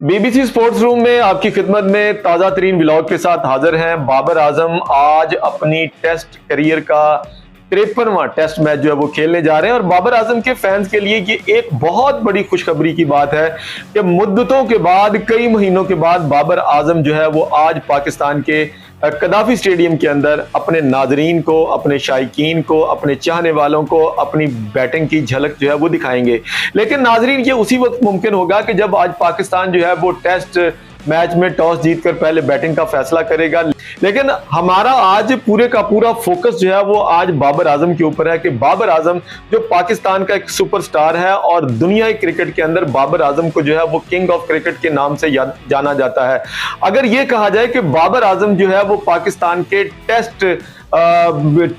BBC sports room में आपकी खिदमत में ताज़ा तरीन व्लॉग के साथ हाजिर हैं। बाबर आजम आज अपनी टेस्ट करियर का 53वां टेस्ट मैच जो है वो खेलने जा रहे हैं और बाबर आजम के फैंस के लिए ये एक बहुत बड़ी खुशखबरी की बात है कि मुद्दतों के बाद, कई महीनों के बाद बाबर आजम जो है वो आज पाकिस्तान के कदाफी स्टेडियम के अंदर अपने नाजरीन को, अपने शायकीन को, अपने चाहने वालों को अपनी बैटिंग की झलक जो है वो दिखाएंगे। लेकिन नाजरीन ये उसी वक्त मुमकिन होगा कि जब आज पाकिस्तान जो है वो टेस्ट मैच में टॉस जीतकर पहले बैटिंग का फैसला करेगा। लेकिन हमारा आज पूरे का पूरा फोकस जो है वो आज बाबर आजम के ऊपर है कि बाबर आजम जो पाकिस्तान का एक सुपरस्टार है और दुनियाई क्रिकेट के अंदर बाबर आजम को जो है वो किंग ऑफ क्रिकेट के नाम से जाना जाता है। अगर ये कहा जाए कि बाबर आजम जो है वो पाकिस्तान के टेस्ट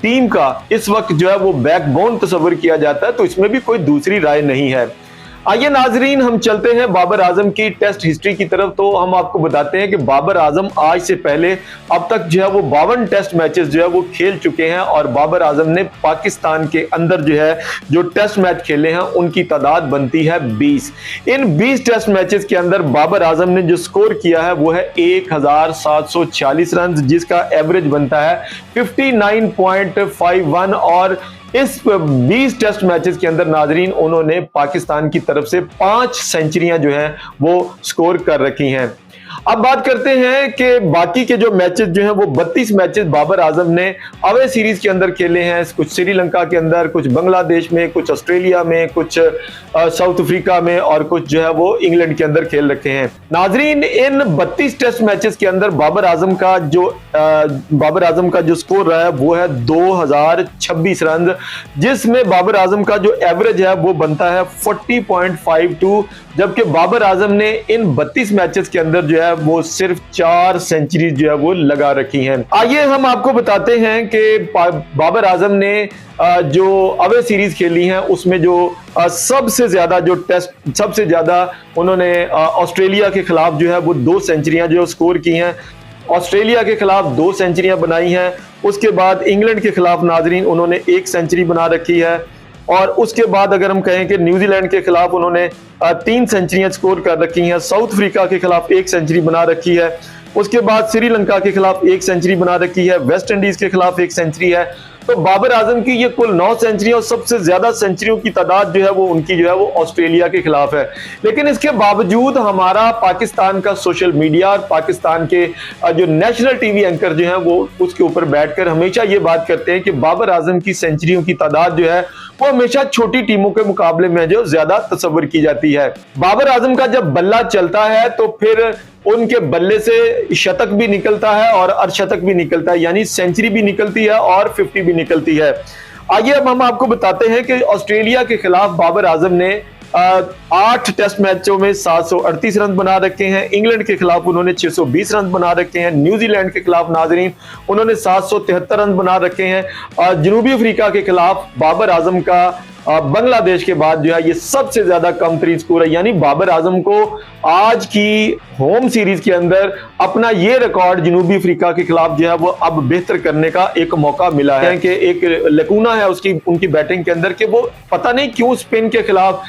टीम का इस वक्त जो है वो बैकबोन तस्वर किया जाता है तो इसमें भी कोई दूसरी राय नहीं है। आइए नाजरीन, हम चलते हैं बाबर आजम की टेस्ट हिस्ट्री की तरफ। तो हम आपको बताते हैं कि बाबर आजम आज से पहले अब तक जो है वो 52 टेस्ट मैचेस जो है वो खेल चुके हैं और बाबर आजम ने पाकिस्तान के अंदर जो है जो टेस्ट मैच खेले हैं उनकी तादाद बनती है 20। इन 20 टेस्ट मैचेस के अंदर बाबर आजम ने जो स्कोर किया है वो है 1746 रन, जिसका एवरेज बनता है 59.51 और इस 20 टेस्ट मैचेस के अंदर नाजरीन उन्होंने पाकिस्तान की तरफ से 5 सेंचुरियां जो हैं वो स्कोर कर रखी हैं। अब बात करते हैं कि बाकी के जो मैचेस जो हैं वो 32 मैचेस बाबर आजम ने अवे सीरीज के अंदर खेले हैं। कुछ श्रीलंका के अंदर, कुछ बांग्लादेश में, कुछ ऑस्ट्रेलिया में, कुछ साउथ अफ्रीका में और कुछ जो है वो इंग्लैंड के अंदर खेल रखे हैं। नाजरीन इन 32 टेस्ट मैचेस के अंदर बाबर आजम का जो स्कोर रहा है वो है 2026 रन, जिसमें बाबर आजम का जो एवरेज है वो बनता है 40.52, जबकि बाबर आजम ने इन 32 मैचेस के अंदर जो है वो सिर्फ 4 सेंचुरी जो है वो लगा रखी हैं। आइए हम आपको बताते हैं कि बाबर आजम ने जो अवे सीरीज खेली हैं उसमें जो सबसे ज्यादा उन्होंने ऑस्ट्रेलिया के खिलाफ जो है वो 2 सेंचुरियां जो स्कोर की हैं। ऑस्ट्रेलिया के खिलाफ 2 सेंचुरियां बनाई हैं। उसके बाद इंग्लैंड के खिलाफ नाजरीन उन्होंने 1 सेंचुरी बना रखी है और उसके बाद अगर हम कहें कि न्यूजीलैंड के खिलाफ उन्होंने 3 सेंचुरियां स्कोर कर रखी हैं। साउथ अफ्रीका के खिलाफ 1 सेंचुरी बना रखी है। उसके बाद श्रीलंका के खिलाफ 1 सेंचुरी बना रखी है। वेस्ट इंडीज के खिलाफ 1 सेंचुरी है। तो बाबर आजम की ये कुल 9 सेंचुरी और सबसे ज्यादा सेंचुरियों की तादाद जो है वो उनकी जो है वो ऑस्ट्रेलिया के खिलाफ है। लेकिन इसके बावजूद हमारा पाकिस्तान का सोशल मीडिया और पाकिस्तान के जो नेशनल टीवी एंकर जो है वो उसके ऊपर बैठकर हमेशा ये बात करते हैं कि बाबर आजम की सेंचुरियों की तादाद जो है वो हमेशा छोटी टीमों के मुकाबले में जो ज्यादा तस्वर की जाती है। बाबर आजम का जब बल्ला चलता है तो फिर उनके बल्ले से शतक भी निकलता है और अर्धशतक भी निकलता है, यानी सेंचुरी भी निकलती है और 50 भी निकलती है। आइए अब हम आपको बताते हैं कि ऑस्ट्रेलिया के खिलाफ बाबर आजम ने 8 टेस्ट मैचों में 738 रन बना रखे हैं। इंग्लैंड के खिलाफ उन्होंने 620 रन बना रखे हैं। न्यूजीलैंड के खिलाफ नाजरीन उन्होंने 773 रन बना रखे हैं। जनूबी अफ्रीका के खिलाफ बाबर आजम का बांग्लादेश के बाद जो है ये सबसे ज्यादा कम तरीन स्कोर है, यानी बाबर आजम को आज की होम सीरीज के अंदर अपना ये रिकॉर्ड जनूबी अफ्रीका के खिलाफ जो है वो अब बेहतर करने का एक मौका मिला है कि एक लकूना है उनकी बैटिंग के अंदर कि वो पता नहीं क्यों स्पिन के खिलाफ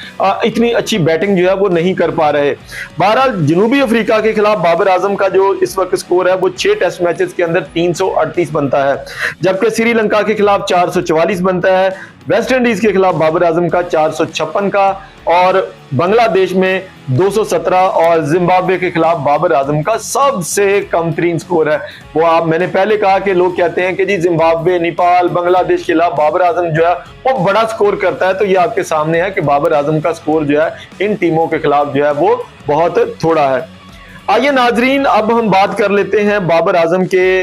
इतनी अच्छी बैटिंग जो है वो नहीं कर पा रहे। बहरहाल जनूबी अफ्रीका के खिलाफ बाबर आजम का जो इस वक्त स्कोर है वो 6 टेस्ट मैचेस के अंदर 338 बनता है, जबकि श्रीलंका के खिलाफ 444 बनता है। वेस्ट इंडीज के खिलाफ बाबर आजम का 456 का और बांग्लादेश में 217 और जिम्बाब्वे के खिलाफ बाबर आजम का सबसे कम तरीन स्कोर है। मैंने पहले कहा कि लोग कहते हैं कि जी जिम्बाब्वे, नेपाल, बांग्लादेश के खिलाफ बाबर आजम जो है वो बड़ा स्कोर करता है, तो ये आपके सामने है कि बाबर आजम का स्कोर जो है इन टीमों के खिलाफ जो है वो बहुत थोड़ा है। आइए नाजरीन अब हम बात कर लेते हैं बाबर आजम के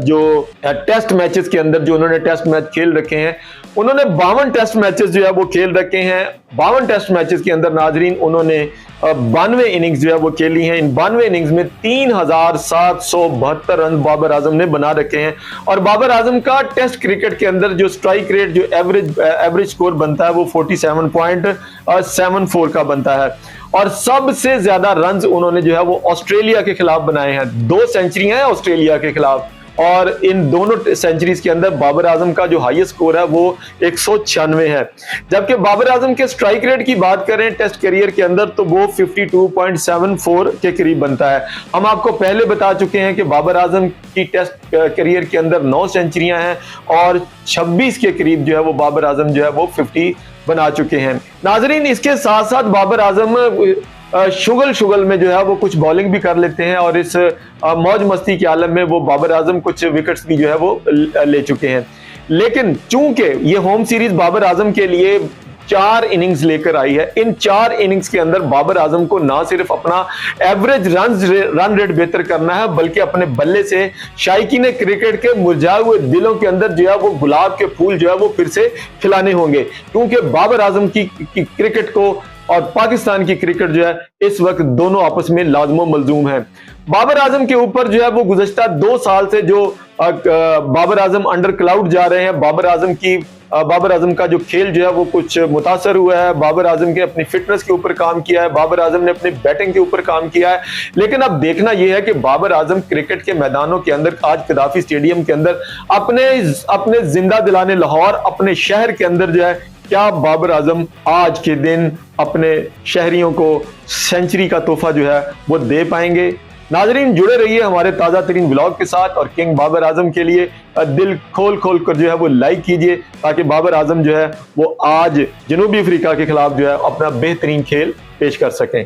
जो टेस्ट मैचेस के अंदर जो उन्होंने टेस्ट मैच खेल रखे हैं। उन्होंने 52 टेस्ट मैचेस जो है वो खेल रखे हैं। 52 टेस्ट मैचेस के अंदर नाजरीन उन्होंने 92 इनिंग्स जो है वो खेली हैं। इन 92 इनिंग्स में 3772 रन बाबर आजम ने बना रखे हैं और बाबर आजम का टेस्ट क्रिकेट के अंदर जो स्ट्राइक रेट, जो एवरेज स्कोर बनता है वो 47.74 का बनता है और सबसे ज्यादा रन उन्होंने जो है वो ऑस्ट्रेलिया के खिलाफ बनाए हैं। 2 सेंचुरियां हैं ऑस्ट्रेलिया के खिलाफ और इन दोनों सेंचुरीज के अंदर बाबर आजम का जो हाईएस्ट स्कोर है वो 196 है। जबकि बाबर आजम के स्ट्राइक रेट की बात करें टेस्ट करियर के अंदर तो वो 52.74 के करीब बनता है। हम आपको पहले बता चुके हैं कि बाबर आजम की टेस्ट करियर के अंदर 9 सेंचुरियां हैं और 26 के करीब जो है वो बाबर आजम जो है वो 50 बना चुके हैं। नाजरीन, इसके साथ साथ बाबर आजम शुगल में जो है वो कुछ बॉलिंग भी कर लेते हैं और इस मौज मस्ती के आलम में वो बाबर आजम कुछ विकेट्स भी जो है वो ले चुके हैं। लेकिन चूंकि ये होम सीरीज बाबर आजम के लिए 4 इनिंग्स लेकर आई है, इन 4 इनिंग्स के अंदर बाबर आजम को ना सिर्फ अपना एवरेज रन रेट बेहतर करना है बल्कि अपने बल्ले से शायकीन क्रिकेट के मुरझाए हुए दिलों के अंदर जो है वो गुलाब के फूल जो है वो फिर से खिलाने होंगे, क्योंकि बाबर आजम की क्रिकेट को और पाकिस्तान की क्रिकेट जो है इस वक्त दोनों आपस में लाजमो मलजूम है। बाबर आजम के ऊपर जो है वो गुज़श्ता 2 साल से जो बाबर आजम अंडर क्लाउड जा रहे हैं, बाबर आजम का जो खेल जो है वो कुछ मुतासर हुआ है। बाबर आजम के अपनी फिटनेस के ऊपर काम किया है, बाबर आजम ने अपनी बैटिंग के ऊपर काम किया है। लेकिन अब देखना यह है कि बाबर आजम क्रिकेट के मैदानों के अंदर आज कदाफी स्टेडियम के अंदर अपने जिंदा दिलाने लाहौर अपने शहर के अंदर जो है क्या बाबर आजम आज के दिन अपने शहरियों को सेंचुरी का तोहफा जो है वो दे पाएंगे। नाजरीन, जुड़े रहिए हमारे ताजा तरीन व्लॉग के साथ और किंग बाबर आजम के लिए दिल खोल कर जो है वो लाइक कीजिए ताकि बाबर आजम जो है वो आज जनूबी अफ्रीका के खिलाफ जो है अपना बेहतरीन खेल पेश कर सकें।